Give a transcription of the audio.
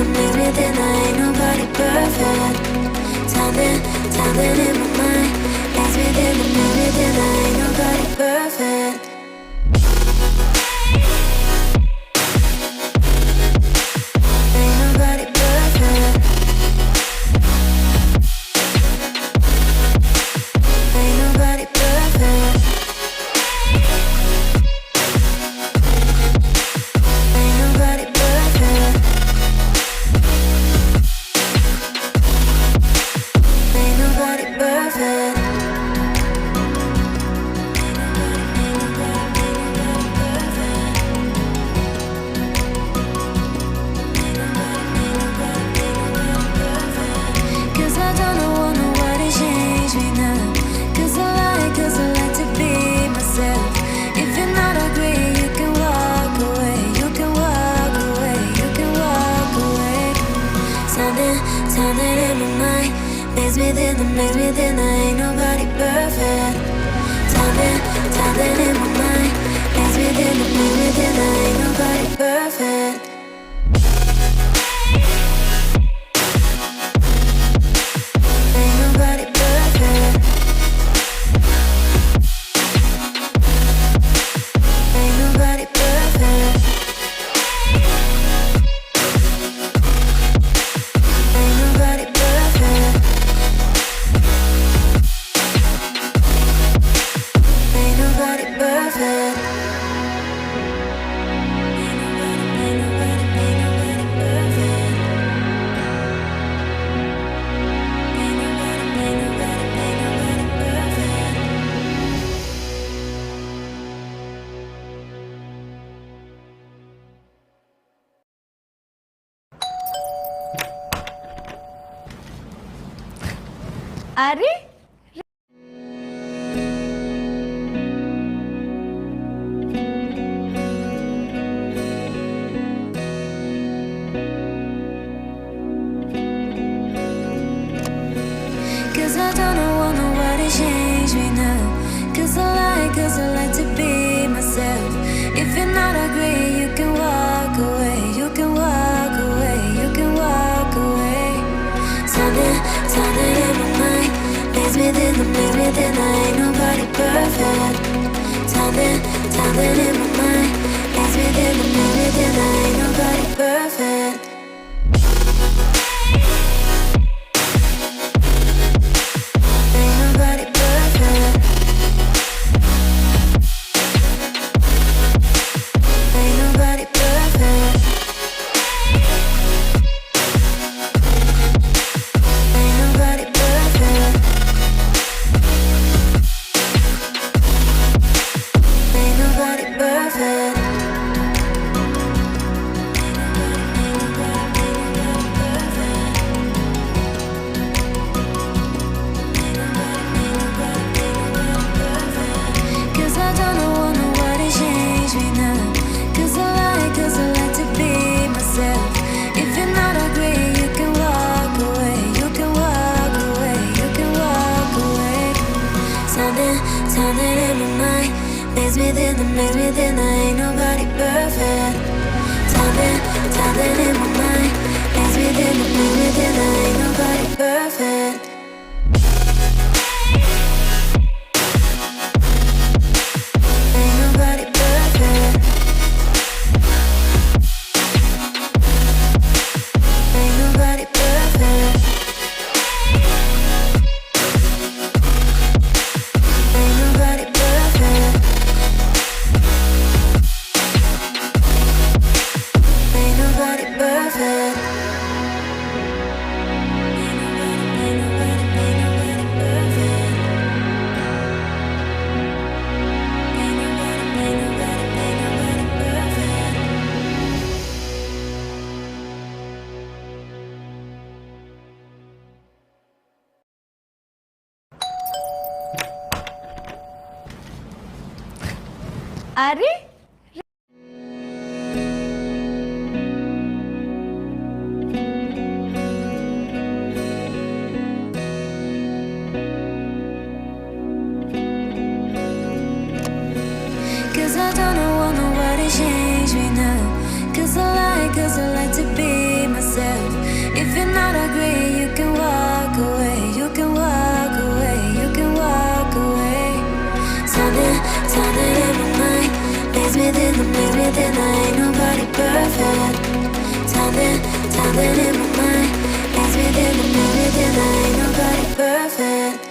the maze within. I ain't nobody perfect. Something in my mind. Maze within the maze within. I ain't nobody perfect. Ain't nobody perfect. Ain't nobody perfect. Ain't nobody perfect. Ain't nobody perfect. Cause I don't want nobody change me now. Cause I like to be myself. If you're not agree, you can walk away. You can walk away. You can walk away. Something in my mind. Maze within the maze within. I ain't nobody perfect. Something in my mind. Maze within the maze within. I ain't nobody perfect. Ain't nobody perfect. Ain't nobody perfect. Ain't nobody perfect. Ain't nobody perfect. Ain't nobody perfect. Ain't nobody perfect. अरे Cause I don't want nobody change me now. Cause I like to be myself. If you're not agree, you can walk away. You can walk away. You can walk away. Something in my mind. Maze within the maze within. I ain't nobody perfect. Something in my mind. Maze within the maze within. I ain't nobody perfect. Ain't nobody perfect. Ain't nobody perfect. Ain't nobody perfect. Ain't nobody perfect. Cause I don't want nobody change me now. Cause I like to be myself. If you're not agree, you can walk away. You can walk away. You can walk away. Something in my mind. Maze within the maze within. I ain't nobody perfect. Something in my mind. Maze within the maze within. I ain't nobody perfect. Ain't nobody perfect. Ain't nobody perfect. Ain't nobody perfect. Ain't nobody perfect. Ain't nobody perfect. Ain't nobody perfect. अरे Cause I don't want nobody change me now. Cause I like to be myself. agree, you can walk away. You can walk away. You can walk away. Something in my mind makes me think I ain't nobody perfect. Something in my mind makes me think I ain't nobody perfect.